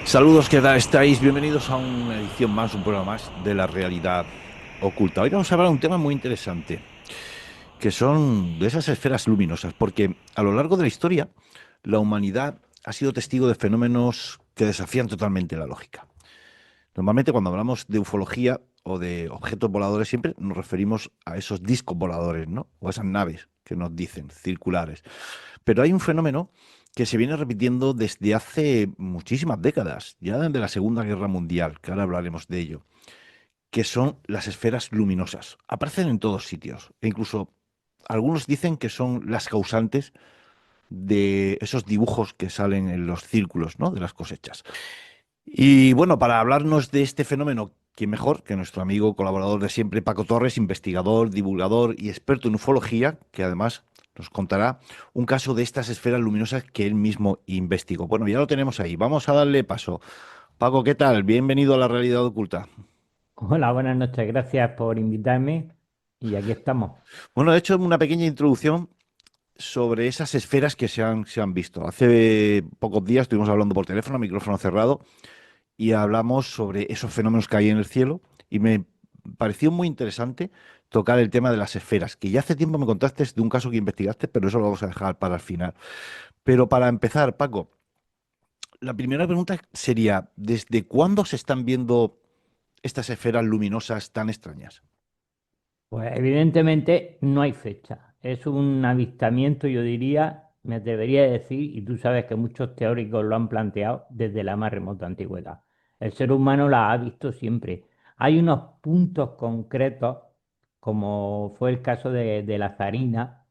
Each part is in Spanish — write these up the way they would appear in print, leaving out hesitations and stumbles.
Saludos, ¿qué tal estáis? Bienvenidos a una edición más, un programa más de la realidad oculta. Hoy vamos a hablar de un tema muy interesante, que son de esas esferas luminosas, porque a lo largo de la historia, la humanidad ha sido testigo de fenómenos que desafían totalmente la lógica. Normalmente cuando hablamos de ufología o de objetos voladores, siempre nos referimos a esos discos voladores, ¿no? O esas naves que nos dicen, circulares. Pero hay un fenómeno que se viene repitiendo desde hace muchísimas décadas, ya desde la Segunda Guerra Mundial, que ahora hablaremos de ello, que son las esferas luminosas. Aparecen en todos sitios e incluso algunos dicen que son las causantes de esos dibujos que salen en los círculos, ¿no? De las cosechas. Y bueno, para hablarnos de este fenómeno, ¿quién mejor que nuestro amigo colaborador de siempre, Paco Torres, investigador, divulgador y experto en ufología, que además nos contará un caso de estas esferas luminosas que él mismo investigó? Bueno, ya lo tenemos ahí. Vamos a darle paso. Paco, ¿qué tal? Bienvenido a la realidad oculta. Hola, buenas noches. Gracias por invitarme y aquí estamos. Bueno, he hecho una pequeña introducción sobre esas esferas que se han visto. Hace pocos días estuvimos hablando por teléfono, micrófono cerrado, y hablamos sobre esos fenómenos que hay en el cielo y me pareció muy interesante tocar el tema de las esferas, que ya hace tiempo me contaste de un caso que investigaste, pero eso lo vamos a dejar para el final. Pero para empezar, Paco, la primera pregunta sería, ¿desde cuándo se están viendo estas esferas luminosas tan extrañas? Pues evidentemente no hay fecha. Es un avistamiento, yo diría, me atrevería a decir, y tú sabes que muchos teóricos lo han planteado desde la más remota antigüedad. El ser humano la ha visto siempre. Hay unos puntos concretos, como fue el caso de la zarina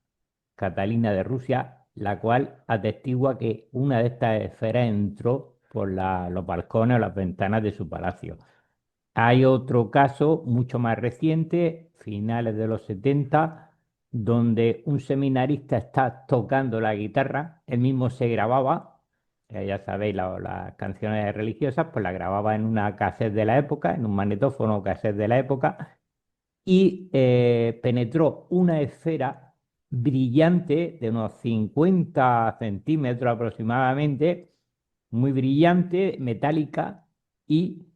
Catalina de Rusia, la cual atestigua que una de estas esferas entró por los balcones o las ventanas de su palacio. Hay otro caso mucho más reciente, finales de los 70, donde un seminarista está tocando la guitarra, él mismo se grababa, ya sabéis, las canciones religiosas, pues las grababa en una cassette de la época, en un magnetófono cassette de la época, y penetró una esfera brillante de unos 50 centímetros aproximadamente, muy brillante, metálica, y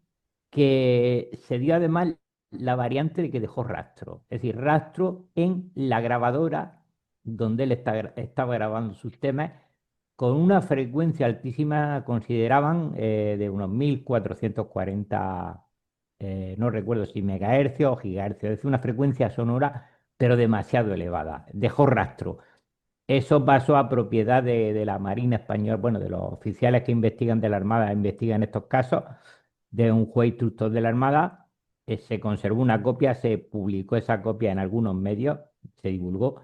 que se dio además la variante de que dejó rastro, es decir, rastro en la grabadora donde él estaba grabando sus temas con una frecuencia altísima, consideraban de unos 1440, no recuerdo si megahercios o gigahercios, es decir, una frecuencia sonora, pero demasiado elevada. Dejó rastro. Eso pasó a propiedad de la Marina Española, bueno, de los oficiales que investigan de la Armada, investigan estos casos, de un juez instructor de la Armada. Se conservó una copia, se publicó esa copia en algunos medios, se divulgó,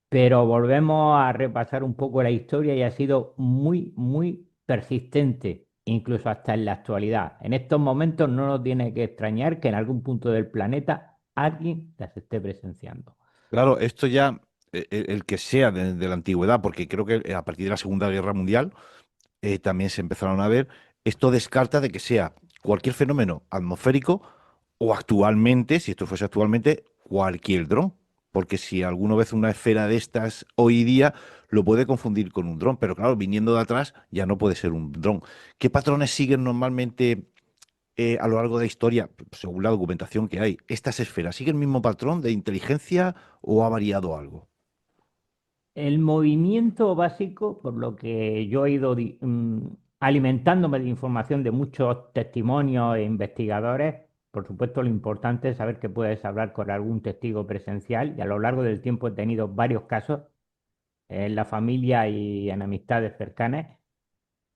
pero volvemos a repasar un poco la historia y ha sido muy, muy persistente, incluso hasta en la actualidad. En estos momentos no nos tiene que extrañar que en algún punto del planeta alguien las esté presenciando. Claro, esto ya, el que sea de la antigüedad, porque creo que a partir de la Segunda Guerra Mundial también se empezaron a ver, esto descarta de que sea cualquier fenómeno atmosférico o actualmente, si esto fuese actualmente, cualquier dron. Porque si alguno ve una esfera de estas hoy día, lo puede confundir con un dron. Pero claro, viniendo de atrás, ya no puede ser un dron. ¿Qué patrones siguen normalmente a lo largo de la historia, según la documentación que hay? ¿Estas esferas siguen el mismo patrón de inteligencia o ha variado algo? El movimiento básico, por lo que yo he ido alimentándome de información de muchos testimonios e investigadores, por supuesto lo importante es saber que puedes hablar con algún testigo presencial y a lo largo del tiempo he tenido varios casos en la familia y en amistades cercanas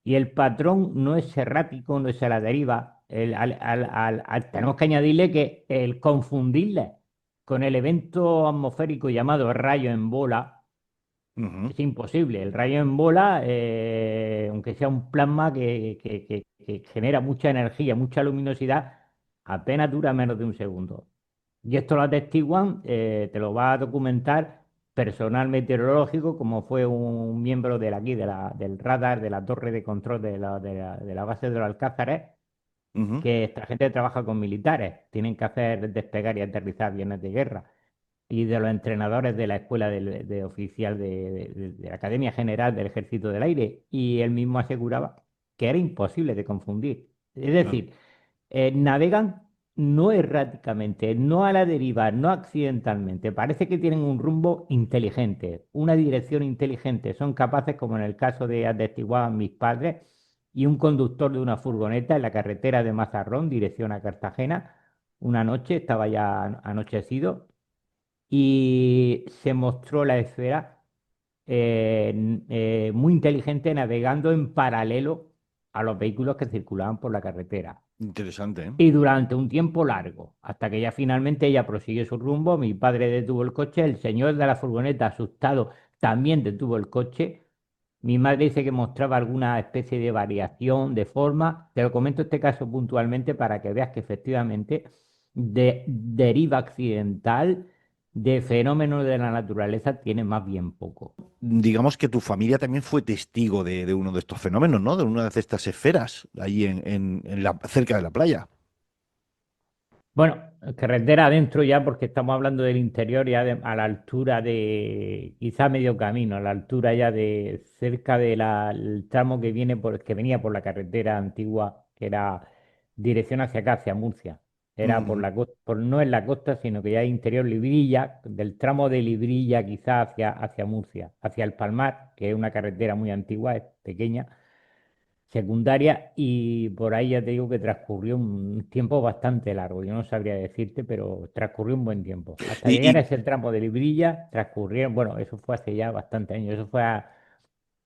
y el patrón no es errático, no es a la deriva. Tenemos que añadirle que el confundirle con el evento atmosférico llamado rayo en bola, Ujú. es imposible. El rayo en bola, aunque sea un plasma que genera mucha energía, mucha luminosidad, apenas dura menos de un segundo. Y esto lo atestiguan, te lo va a documentar personal meteorológico, como fue un miembro de aquí, del radar, de la torre de control de la base de los Alcázares, Ujú. que esta gente trabaja con militares, tienen que hacer despegar y aterrizar aviones de guerra y de los entrenadores de la escuela de oficial de la Academia General del Ejército del Aire. Y él mismo aseguraba que era imposible de confundir. Es Claro. decir, navegan no erráticamente, no a la deriva, no accidentalmente. Parece que tienen un rumbo inteligente, una dirección inteligente. Son capaces, como en el caso de atestiguaban mis padres, y un conductor de una furgoneta en la carretera de Mazarrón, dirección a Cartagena. Una noche, estaba ya anochecido, y se mostró la esfera muy inteligente navegando en paralelo a los vehículos que circulaban por la carretera. Interesante, ¿eh? Y durante un tiempo largo, hasta que ya finalmente ella prosiguió su rumbo, mi padre detuvo el coche, el señor de la furgoneta, asustado, también detuvo el coche. Mi madre dice que mostraba alguna especie de variación de forma. Te lo comento este caso puntualmente para que veas que efectivamente de deriva accidental de fenómenos de la naturaleza tiene más bien poco. Digamos que tu familia también fue testigo de uno de estos fenómenos, ¿no? De una de estas esferas, ahí cerca de la playa. Bueno, carretera adentro ya porque estamos hablando del interior ya a la altura de quizá medio camino, a la altura ya de cerca del tramo que que venía por la carretera antigua, que era dirección hacia acá, hacia Murcia. Era por Ujú, la costa, no en la costa, sino que ya interior Librilla, del tramo de Librilla quizá hacia Murcia, hacia el Palmar, que es una carretera muy antigua, es pequeña secundaria, y por ahí ya te digo que transcurrió un tiempo bastante largo. Yo no sabría decirte, pero transcurrió un buen tiempo. Hasta Y, llegar a y, ese tramo de Librilla, transcurrieron, bueno, eso fue hace ya bastante años, eso fue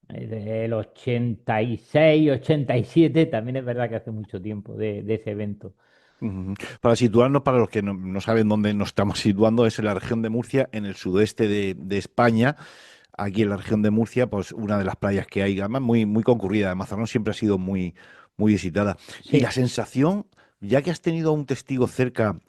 del 86, 87, también es verdad que hace mucho tiempo de ese evento. ujú. Para situarnos, para los que no saben dónde nos estamos situando, es en la región de Murcia, en el sudeste de España. Aquí en la región de Murcia, pues una de las playas que hay, además muy, muy concurrida. Mazarrón siempre ha sido muy, muy visitada. Y la Sí. sensación, ya que has tenido a un testigo cerca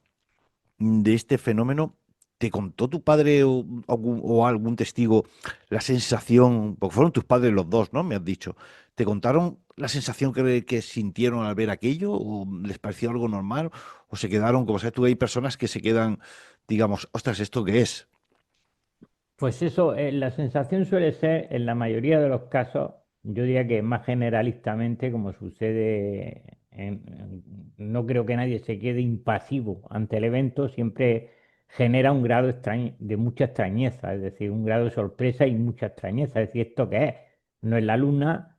de este fenómeno, ¿te contó tu padre o algún testigo la sensación, porque fueron tus padres los dos, ¿no? Me has dicho. ¿Te contaron la sensación que sintieron al ver aquello? ¿O les pareció algo normal? ¿O se quedaron, como sabes tú, hay personas que se quedan, digamos, ostras, ¿esto qué es? Pues eso, la sensación suele ser, en la mayoría de los casos, yo diría que más generalistamente, como sucede, no creo que nadie se quede impasivo ante el evento, siempre genera un grado de mucha extrañeza, es decir, un grado de sorpresa y mucha extrañeza. Es decir, ¿esto qué es? No es la luna,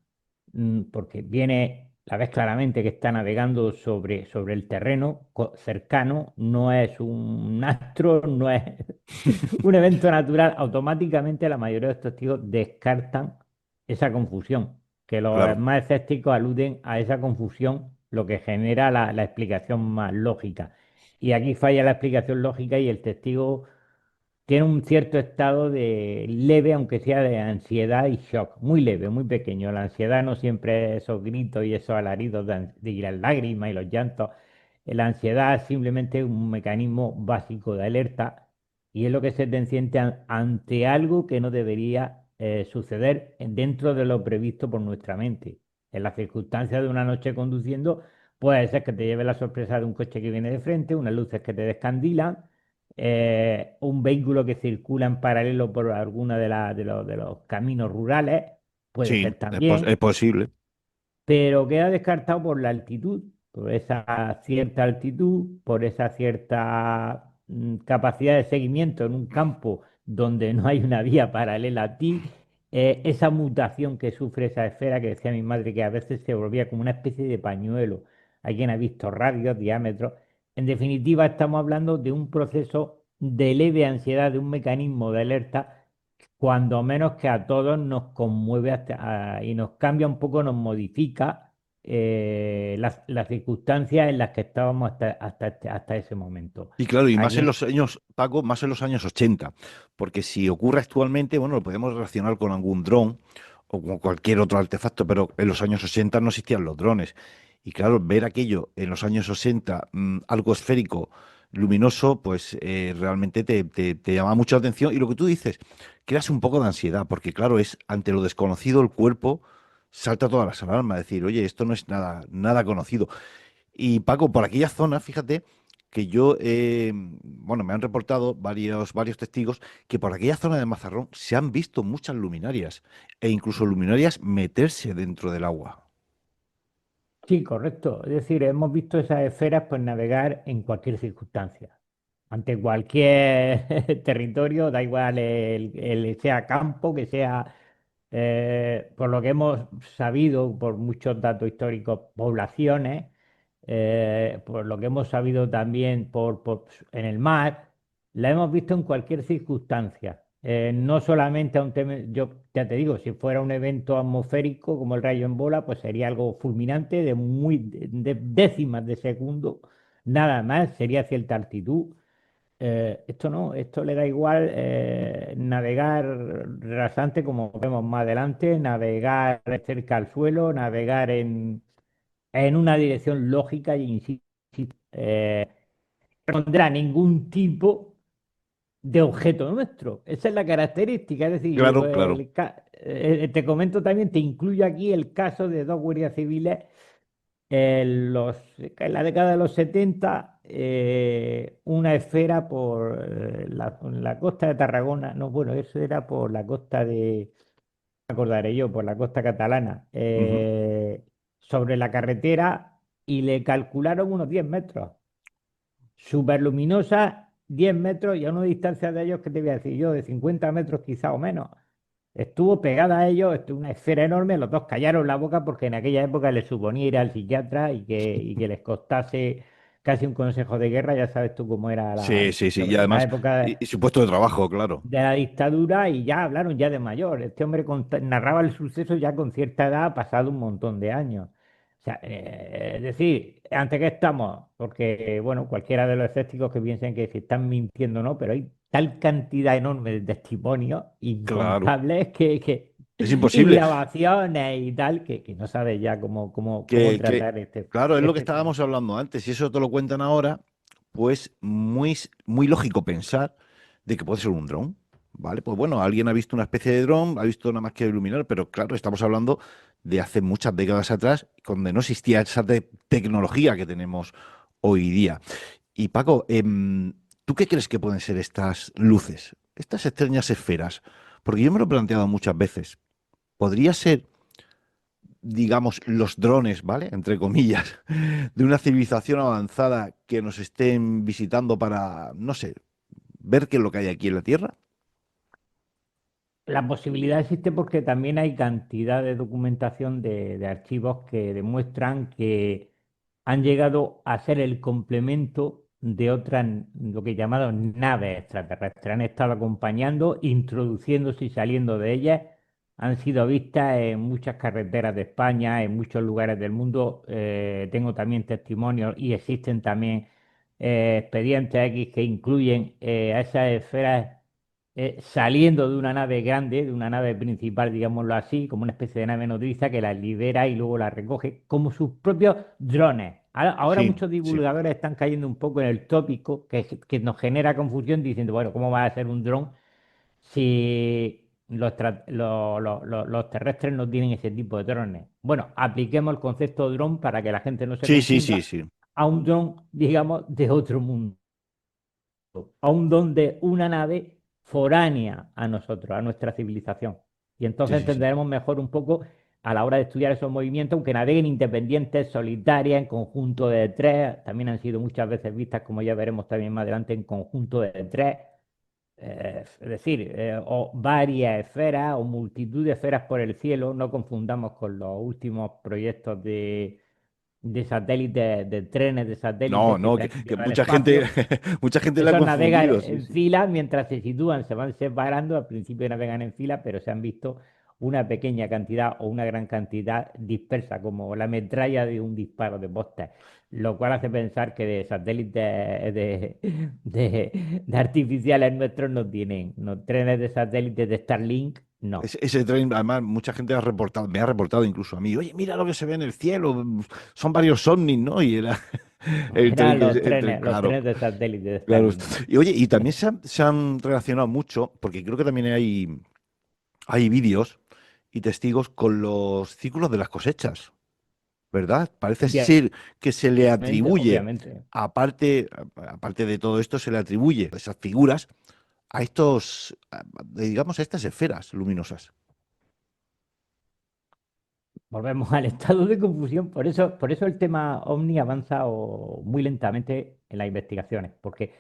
porque viene, la ves claramente que está navegando sobre el terreno cercano, no es un astro, no es un evento natural. Automáticamente la mayoría de los testigos descartan esa confusión, que los Claro. más escépticos aluden a esa confusión, lo que genera la explicación más lógica. Y aquí falla la explicación lógica y el testigo tiene un cierto estado de leve, aunque sea de ansiedad y shock, muy leve, muy pequeño. La ansiedad no siempre es esos gritos y esos alaridos y las lágrimas y los llantos. La ansiedad es simplemente un mecanismo básico de alerta y es lo que se te siente ante algo que no debería suceder dentro de lo previsto por nuestra mente. En las circunstancias de una noche conduciendo, puede ser que te lleve la sorpresa de un coche que viene de frente, unas luces que te descandilan, un vehículo que circula en paralelo por alguno de los caminos rurales, puede Sí, ser es también, posible. pero queda descartado por la altitud, por esa cierta altitud, por esa cierta capacidad de seguimiento en un campo donde no hay una vía paralela a ti, esa mutación que sufre esa esfera que decía mi madre que a veces se volvía como una especie de pañuelo. Hay quien ha visto radios, diámetros. En definitiva, estamos hablando de un proceso de leve ansiedad, de un mecanismo de alerta cuando menos que a todos nos conmueve y nos cambia un poco, nos modifica las circunstancias en las que estábamos hasta ese momento. Y claro, y más en Aquí, los años, Paco, más en los años 80, porque si ocurre actualmente, bueno, lo podemos relacionar con algún dron o con cualquier otro artefacto, pero en los años 80 no existían los drones. Y claro, ver aquello en los años 60, algo esférico, luminoso, pues realmente te llama mucho la atención. Y lo que tú dices, creas un poco de ansiedad, porque claro, es ante lo desconocido el cuerpo salta todas las alarmas, decir, oye, esto no es nada, nada conocido. Y Paco, por aquella zona, fíjate que yo, bueno, me han reportado varios testigos que por aquella zona de Mazarrón se han visto muchas luminarias e incluso luminarias meterse dentro del agua. Sí, correcto. Es decir, hemos visto esas esferas pues navegar en cualquier circunstancia, ante cualquier territorio, da igual sea campo, que sea, por lo que hemos sabido, por muchos datos históricos, poblaciones, por lo que hemos sabido también en el mar, la hemos visto en cualquier circunstancia. No solamente a un tema, yo ya te digo, si fuera un evento atmosférico como el rayo en bola, pues sería algo fulminante de décimas de segundo, nada más, sería cierta altitud. Esto no, esto le da igual navegar rasante, como vemos más adelante, navegar cerca al suelo, navegar en una dirección lógica y insisto, no tendrá ningún tipo de objeto nuestro. Esa es la característica. Es decir, Claro, claro. te comento también, te incluyo aquí el caso de dos guardias civiles en la década de los 70, una esfera por la costa de Tarragona, no, bueno, eso era por la costa de, me acordaré yo, por la costa catalana, Ujú. sobre la carretera y le calcularon unos 10 metros. Superluminosa, 10 metros y a una distancia de ellos, ¿qué te voy a decir yo? De 50 metros quizá o menos. Estuvo pegada a ellos, esto, una esfera enorme, los dos callaron la boca porque en aquella época les suponía ir al psiquiatra y que les costase casi un consejo de guerra, ya sabes tú cómo era Sí, sí, sí. Y sobre la además, época y su puesto de trabajo, claro. de la dictadura y ya hablaron ya de mayor. Este hombre narraba el suceso ya con cierta edad, pasado un montón de años. O sea, es decir, ¿ante qué estamos? Porque, bueno, cualquiera de los escépticos que piensen que se están mintiendo, ¿no? Pero hay tal cantidad enorme de testimonios Claro. incontables Es y imposible. grabaciones y tal, que no sabes ya cómo Que, tratar claro, es lo que este tema. estábamos hablando antes. Si eso te lo cuentan ahora, pues muy lógico pensar de que puede ser un dron. ¿Vale? Pues bueno, alguien ha visto una especie de dron, ha visto nada más que iluminar, pero claro, estamos hablando de hace muchas décadas atrás, donde no existía esa tecnología que tenemos hoy día. Y Paco, ¿tú qué crees que pueden ser estas luces, estas extrañas esferas? Porque yo me lo he planteado muchas veces. ¿Podría ser, digamos, los drones, ¿vale? Entre comillas, de una civilización avanzada que nos estén visitando para, no sé, ver qué es lo que hay aquí en la Tierra? La posibilidad existe porque también hay cantidad de documentación de archivos que demuestran que han llegado a ser el complemento de otras, lo que llamaron naves extraterrestres. Han estado acompañando, introduciéndose y saliendo de ellas. Han sido vistas en muchas carreteras de España, en muchos lugares del mundo. Tengo también testimonios y existen también expedientes X que incluyen a esas esferas saliendo de una nave grande, de una nave principal, digámoslo así, como una especie de nave nodriza que las libera y luego las recoge como sus propios drones. Ahora Sí, muchos sí. divulgadores están cayendo un poco en el tópico que nos genera confusión diciendo, bueno, ¿cómo va a ser un dron si los terrestres no tienen ese tipo de drones? Bueno, apliquemos el concepto de dron para que la gente no se Sí, sí, sí, confunda sí. a un dron, digamos, de otro mundo, a un don de una nave foránea a nosotros, a nuestra civilización. Y Sí, entonces sí, sí. entenderemos mejor un poco a la hora de estudiar esos movimientos, aunque naveguen independientes, solitarias, en conjunto de tres, también han sido muchas veces vistas, como ya veremos también más adelante, en conjunto de tres, es decir, o varias esferas o multitud de esferas por el cielo. No confundamos con los últimos proyectos de satélites, de trenes de satélites No, que no, se han que enviado al mucha gente, espacio. mucha gente la ha Esos navegan confundido, sí, en sí. fila mientras se sitúan, se van separando. Al principio navegan en fila, pero se han visto una pequeña cantidad o una gran cantidad dispersa, como la metralla de un disparo de posta. Lo cual hace pensar que de satélites de artificiales nuestros no tienen. No, trenes de satélites de Starlink, no. Ese tren, además, mucha gente ha reportado, me ha reportado incluso a mí, oye, mira lo que se ve en el cielo, son varios ovnis, ¿no? Y era el tren Eran que, el tren, los claro, trenes de satélites de claro. Starlink. Y oye, y también se han relacionado mucho, porque creo que también hay vídeos y testigos con los ciclos de las cosechas, ¿verdad? Parece ser que se le Obviamente, atribuye, obviamente. aparte de todo esto, se le atribuye esas figuras a digamos, a estas esferas luminosas. volvemos al estado de confusión. Por eso el tema OVNI avanza muy lentamente en las investigaciones, porque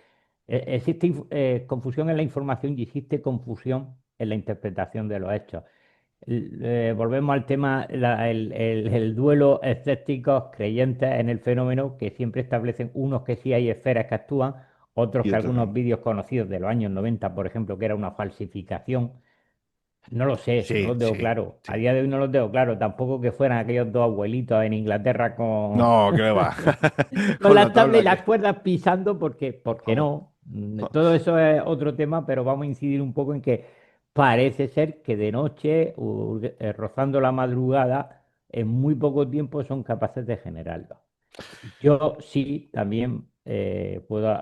existe confusión en la información y existe confusión en la interpretación de los hechos. Volvemos al tema, el duelo escépticos creyentes en el fenómeno, que siempre establecen unos que sí hay esferas que actúan, otros Y que otros que algunos no. vídeos conocidos de los años 90, por ejemplo, que era una falsificación. No lo sé, no Sí, los tengo sí, claro. A sí. día de hoy no los tengo claro. Tampoco que fueran aquellos dos abuelitos en Inglaterra con, No, que va. con Con la la tabla y tabla las que. cuerdas pisando, porque Vamos. no. Todo eso es otro tema, pero vamos a incidir un poco en que parece ser que de noche, rozando la madrugada, en muy poco tiempo son capaces de generarlo. Yo sí también puedo,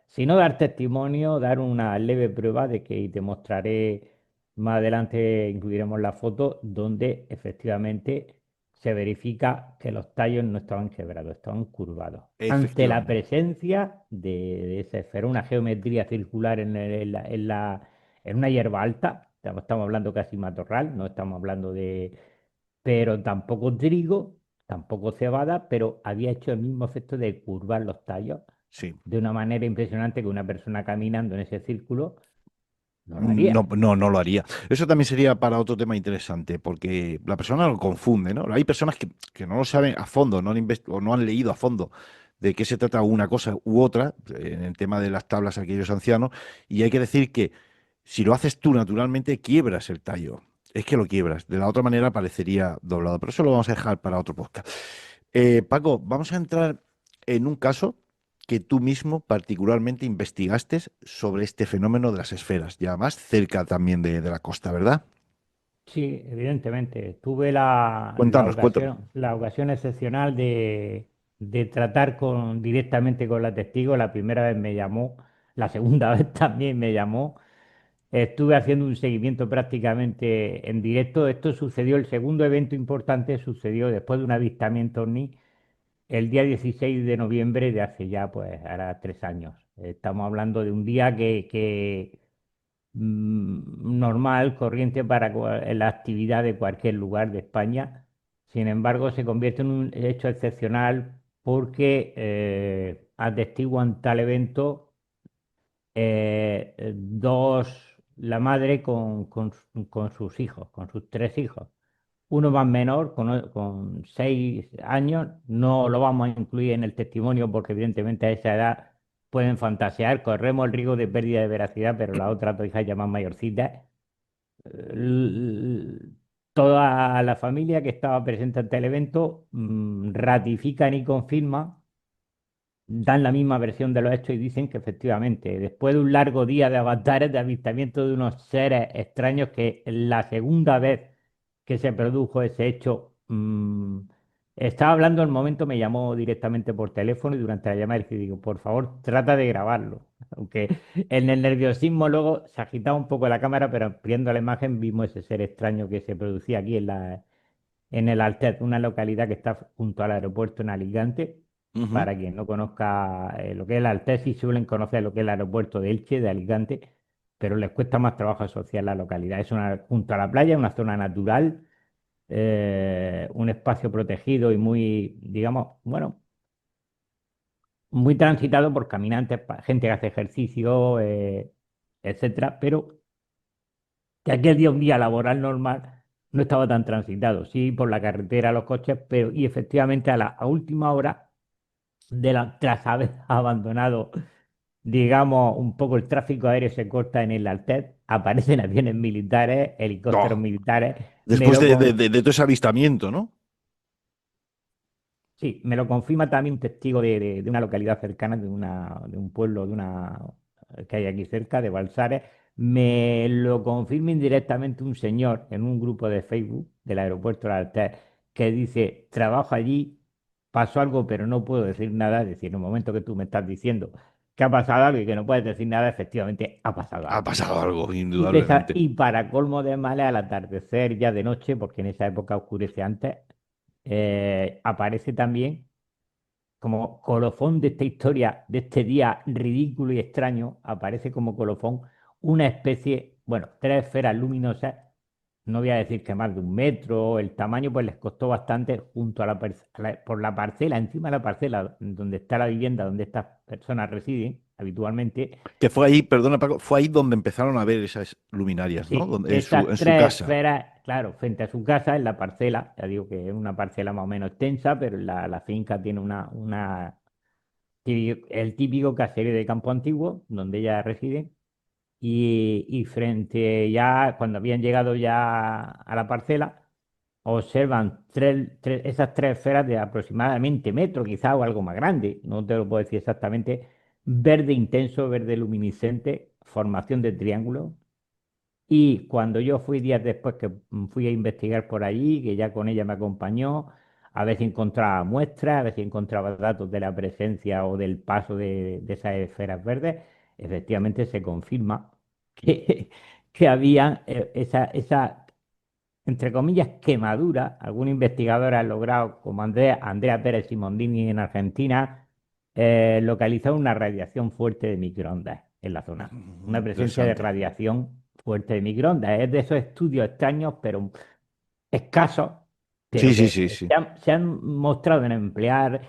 si no dar testimonio, dar una leve prueba de que, y te mostraré más adelante, incluiremos la foto donde efectivamente se verifica que los tallos no estaban quebrados, estaban curvados. Ante la Efectivamente. presencia de esa esfera, una geometría circular en una hierba alta, estamos hablando casi matorral, no estamos hablando de, pero tampoco trigo, tampoco cebada, pero había hecho el mismo efecto de curvar los tallos Sí. de una manera impresionante que una persona caminando en ese círculo no lo No, haría. no, no lo haría. Eso también sería para otro tema interesante, porque la persona lo confunde, ¿no? Hay personas que no lo saben a fondo, no han o no han leído a fondo de qué se trata una cosa u otra, en el tema de las tablas aquellos ancianos, y hay que decir que si lo haces tú naturalmente, quiebras el tallo. Es que lo quiebras. De la otra manera parecería doblado, pero eso lo vamos a dejar para otro podcast. Paco, vamos a entrar en un caso que tú mismo particularmente investigaste sobre este fenómeno de las esferas, ya más cerca también de la costa, ¿verdad? Sí, evidentemente. Tuve la Cuéntanos, cuéntanos. ocasión excepcional de tratar directamente con la testigo. La primera vez me llamó, la segunda vez también me llamó. Estuve haciendo un seguimiento prácticamente en directo. Esto sucedió, el segundo evento importante sucedió después de un avistamiento ovni el día 16 de noviembre de hace ya, pues, ahora 3 años. Estamos hablando de un día normal, corriente para la actividad de cualquier lugar de España. Sin embargo, se convierte en un hecho excepcional porque atestiguan tal evento la madre con sus hijos, con sus 3 hijos. Uno más menor, con 6 años, no lo vamos a incluir en el testimonio porque evidentemente a esa edad pueden fantasear, corremos el riesgo de pérdida de veracidad, pero las otras dos hijas ya más mayorcitas, l- toda la familia que estaba presente ante el evento ratifican y confirman, dan la misma versión de los hechos y dicen que efectivamente, después de un largo día de avatares, de avistamiento de unos seres extraños, que la segunda vez que se produjo ese hecho, estaba hablando en el momento, me llamó directamente por teléfono y durante la llamada le digo, por favor, trata de grabarlo. Aunque en el nerviosismo luego se agitaba un poco la cámara, pero ampliando la imagen vimos ese ser extraño que se producía aquí en el Altet, una localidad que está junto al aeropuerto en Alicante. Ujú. Para quien no conozca lo que es el Altet, sí suelen conocer lo que es el aeropuerto de Elche, de Alicante, pero les cuesta más trabajo asociar la localidad. Es junto a la playa, una zona natural, un espacio protegido y muy, digamos, bueno, muy transitado por caminantes, gente que hace ejercicio, etcétera, pero que aquel día, un día laboral normal, no estaba tan transitado. Sí, por la carretera, los coches, pero y efectivamente a última hora, tras haber abandonado, digamos, un poco el tráfico aéreo se corta en el Altet, aparecen aviones militares, helicópteros No. militares, me Después lo, con- de todo ese avistamiento, ¿no? Sí, me lo confirma también un testigo de una localidad cercana, de un pueblo que hay aquí cerca, de Balsares. Me lo confirma indirectamente un señor en un grupo de Facebook del aeropuerto de Altea, que dice, trabajo allí, pasó algo, pero no puedo decir nada. Es decir, en el momento que tú me estás diciendo que ha pasado algo y que no puedes decir nada, efectivamente ha pasado Ha algo. pasado algo, Y indudablemente. y para colmo de males, al atardecer ya de noche, porque en esa época oscurece antes, aparece también como colofón de esta historia, de este día ridículo y extraño, aparece como colofón una especie, bueno, tres esferas luminosas no voy a decir que más de 1 metro, el tamaño pues les costó bastante junto a por la parcela, encima de la parcela donde está la vivienda, donde estas personas residen habitualmente. Que fue ahí, perdona Paco, fue ahí donde empezaron a ver esas luminarias, ¿no? Sí, En esas su tres casa. esferas, claro, frente a su casa, en la parcela, ya digo que es una parcela más o menos extensa, pero la finca tiene el típico caserío de campo antiguo, donde ella reside, y frente ya, cuando habían llegado ya a la parcela, observan esas tres esferas de aproximadamente metro, quizá, o algo más grande, no te lo puedo decir exactamente, verde intenso, verde luminiscente, formación de triángulo. Y cuando yo fui días después que fui a investigar por allí, que ya con ella me acompañó, a ver si encontraba muestras, a ver si encontraba datos de la presencia o del paso de esas esferas verdes, efectivamente se confirma que, que había esa, entre comillas, quemadura. Algún investigador ha logrado, como Andrea Pérez Simondini en Argentina, localizar una radiación fuerte de microondas en la zona. Una presencia de Interesante. radiación fuerte de microondas. Es de esos estudios extraños, pero escasos, Sí, pero sí, que sí, sí. se han mostrado en emplear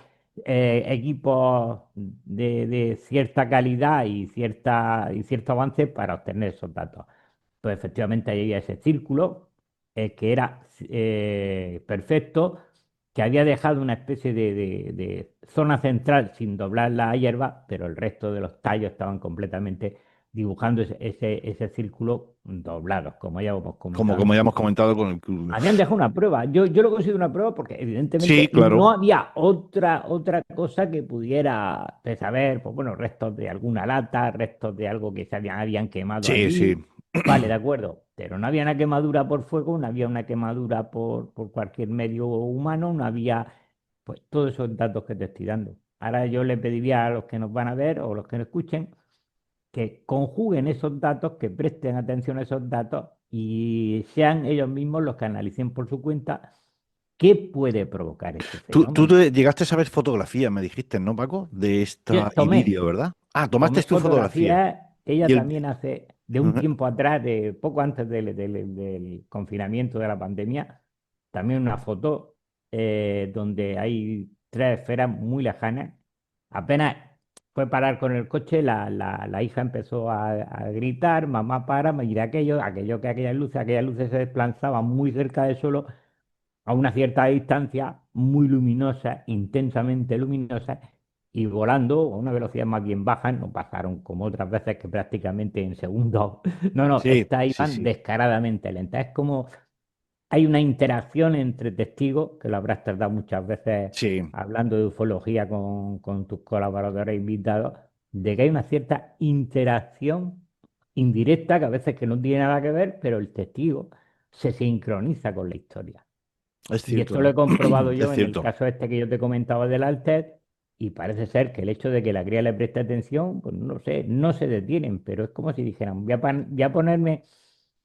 equipos de cierta calidad y cierto avance para obtener esos datos. Pues efectivamente ahí había ese círculo que era perfecto, que había dejado una especie de zona central sin doblar la hierba, pero el resto de los tallos estaban completamente dibujando ese círculo doblados, como ya hemos Como, comentado como ya antes. hemos comentado con el club. Habían dejado una prueba. Yo lo considero una prueba porque Sí, evidentemente claro. no había otra cosa que pudiera pues, saber, pues bueno, restos de alguna lata, restos de algo que habían quemado Sí, sí. allí. Vale, de acuerdo. Pero no había una quemadura por fuego, no había una quemadura por cualquier medio humano, no había pues todos esos datos que te estoy dando. Ahora yo le pediría a los que nos van a ver o los que nos escuchen que conjuguen esos datos, que presten atención a esos datos y sean ellos mismos los que analicen por su cuenta qué puede provocar este Tú fenómeno. llegaste a ver fotografías, me dijiste, ¿no, Paco? De Yo esta y vídeo, ¿verdad? Ah, tomaste tomé tu fotografía. fotografías, ella Y el... también hace, de un Ujú, tiempo atrás, de poco antes del confinamiento de la pandemia, también una foto donde hay tres esferas muy lejanas. Apenas fue parar con el coche, la hija empezó a gritar, mamá para, mira que aquellas luces se desplazaban muy cerca del suelo a una cierta distancia, muy luminosa, intensamente luminosa, y volando a una velocidad más bien baja, no pasaron como otras veces que prácticamente en segundos. No, no, sí, estas sí, iban sí. descaradamente lentas. Es como hay una interacción entre testigos, que lo habrás tratado muchas veces Sí. hablando de ufología con tus colaboradores invitados, de que hay una cierta interacción indirecta, que a veces que no tiene nada que ver, pero el testigo se sincroniza con la historia. Es Y cierto, esto lo ¿no? he comprobado Es yo en el cierto. caso este que yo te comentaba del Altet, y parece ser que el hecho de que la cría le preste atención, pues no sé, no se detienen, pero es como si dijeran, voy a ponerme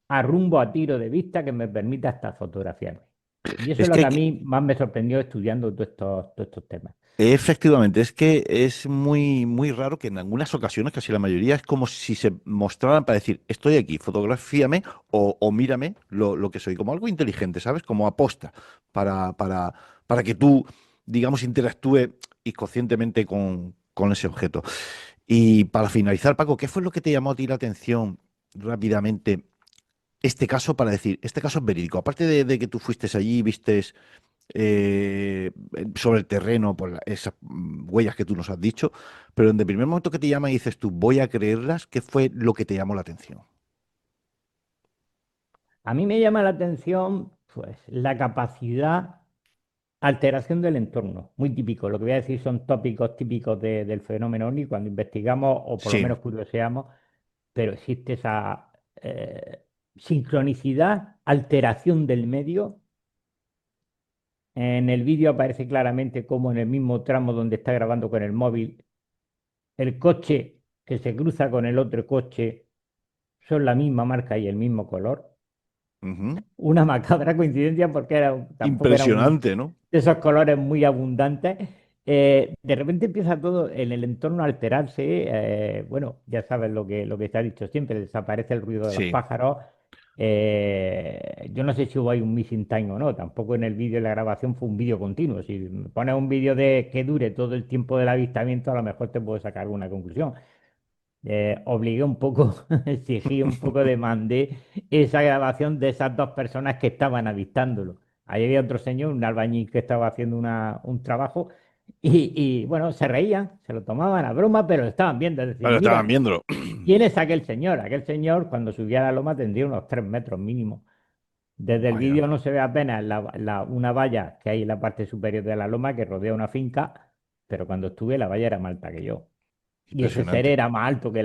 a rumbo a tiro de vista que me permita hasta fotografiarme. Y eso es Es lo que que hay a que- mí más me sorprendió estudiando todos estos temas. Efectivamente, es que es muy, muy raro que en algunas ocasiones, casi la mayoría, es como si se mostraran para decir, estoy aquí, fotografíame o mírame lo que soy, como algo inteligente, ¿sabes? Como aposta para que tú, digamos, interactúe inconscientemente con ese objeto. Y para finalizar, Paco, ¿qué fue lo que te llamó a ti la atención rápidamente este caso para decir, este caso es verídico? Aparte de que tú fuiste allí, vistes sobre el terreno, por esas huellas que tú nos has dicho, pero en el primer momento que te llama y dices tú, voy a creerlas, ¿qué fue lo que te llamó la atención? A mí me llama la atención, pues, la capacidad, alteración del entorno, muy típico. Lo que voy a decir son tópicos típicos del fenómeno OVNI cuando investigamos o por lo Sí. menos curioseamos, pero existe esa sincronicidad, alteración del medio. En el vídeo aparece claramente como en el mismo tramo donde está grabando con el móvil, el coche que se cruza con el otro coche son la misma marca y el mismo color. Ujú. Una macabra coincidencia porque tampoco era Impresionante, ¿no? de esos colores muy abundantes. De repente empieza todo en el entorno a alterarse. Bueno, ya sabes lo que se ha dicho siempre, desaparece el ruido de los Sí. pájaros, Yo no sé si hubo ahí un missing time o no, tampoco en el vídeo de la grabación fue un vídeo continuo. Si me pones un vídeo de que dure todo el tiempo del avistamiento, a lo mejor te puedo sacar alguna conclusión. Obligué un poco, exigí un poco, demandé esa grabación de esas dos personas que estaban avistándolo. Ahí había otro señor, un albañil que estaba haciendo un trabajo bueno, se reían, se lo tomaban a broma, pero lo estaban viendo. Es decir, Pero estaban mira, viéndolo. ¿quién es aquel señor? Aquel señor, cuando subía a la loma, tendría unos 3 metros mínimo. Desde el Vaya, vídeo no se ve apenas una valla que hay en la parte superior de la loma que rodea una finca, pero cuando estuve la valla era más alta que yo. Y ese ser impresionante. era más alto que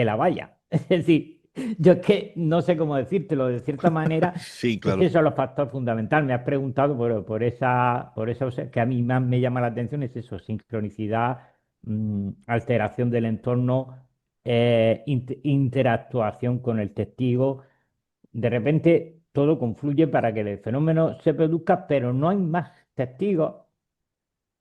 la valla. Es decir, yo es que no sé cómo decírtelo, de cierta manera, Sí, es que claro. eso es los factores fundamentales. Me has preguntado por esa que a mí más me llama la atención, es eso, sincronicidad, alteración del entorno, interactuación con el testigo. De repente todo confluye para que el fenómeno se produzca, pero no hay más testigos.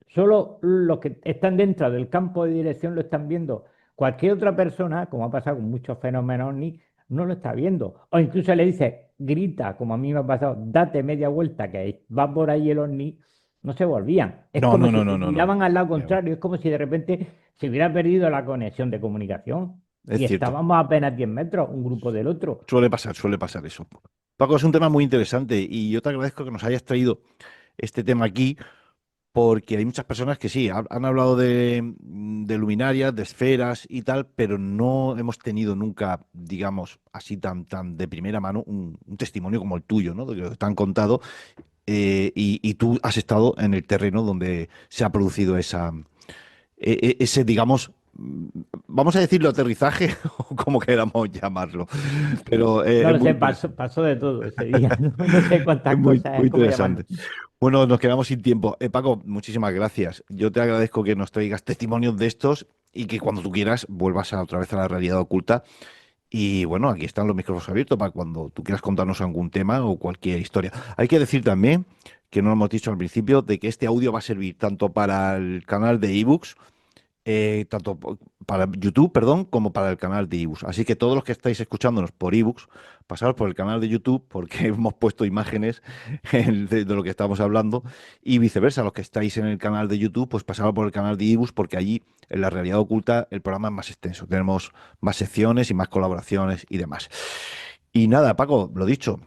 Solo los que están dentro del campo de dirección lo están viendo. Cualquier otra persona, como ha pasado con muchos fenómenos OVNI, no lo está viendo. O incluso le dice, grita, como a mí me ha pasado, date media vuelta que va por ahí el OVNI, no se volvían. Es No, como no, si no, no, no, no. miraban al lado Ya va. contrario, es como si de repente se hubiera perdido la conexión de comunicación Es y cierto. estábamos a apenas 10 metros, un grupo del otro. Suele pasar eso. Paco, es un tema muy interesante y yo te agradezco que nos hayas traído este tema aquí porque hay muchas personas que sí, han hablado de luminarias, de esferas y tal, pero no hemos tenido nunca, digamos, así tan de primera mano un testimonio como el tuyo, ¿no? De que lo te han contado y tú has estado en el terreno donde se ha producido ese, digamos, vamos a decirlo aterrizaje o como queramos llamarlo, pero No es lo muy sé, interesante. pasó de todo ese día. No sé Es cuántas muy, cosas, muy es como llamarlo. interesante. Bueno, nos quedamos sin tiempo. Paco, muchísimas gracias. Yo te agradezco que nos traigas testimonios de estos y que cuando tú quieras vuelvas otra vez a la realidad oculta. Y bueno, aquí están los micrófonos abiertos para cuando tú quieras contarnos algún tema o cualquier historia. Hay que decir también, que no lo hemos dicho al principio, de que este audio va a servir tanto para el canal de ebooks para YouTube, perdón, como para el canal de ebooks. Así que todos los que estáis escuchándonos por ebooks, pasaros por el canal de YouTube porque hemos puesto imágenes de lo que estamos hablando y viceversa, los que estáis en el canal de YouTube, pues pasaros por el canal de ebooks porque allí en la realidad oculta el programa es más extenso. Tenemos más secciones y más colaboraciones y demás. Y nada, Paco, lo dicho,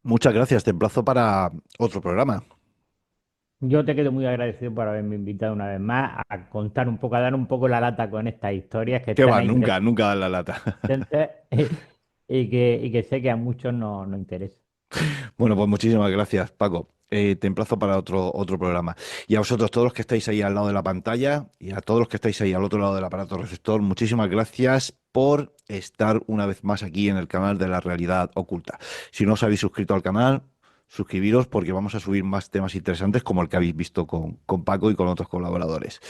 muchas gracias. Te emplazo para otro programa. Yo te quedo muy agradecido por haberme invitado una vez más a contar un poco, a dar un poco la lata con estas historias que Que están va, ahí nunca, nunca da la lata. presentes y que sé que a muchos no interesa. Bueno, pues muchísimas gracias, Paco. Te emplazo para otro programa. Y a vosotros, todos los que estáis ahí al lado de la pantalla y a todos los que estáis ahí al otro lado del aparato receptor, muchísimas gracias por estar una vez más aquí en el canal de la realidad oculta. Si no os habéis suscrito al canal, suscribiros porque vamos a subir más temas interesantes como el que habéis visto con Paco y con otros colaboradores.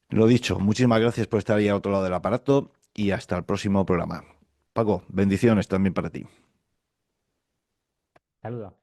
Lo dicho, muchísimas gracias por estar ahí al otro lado del aparato y hasta el próximo programa. Paco, bendiciones también para ti. Saludos.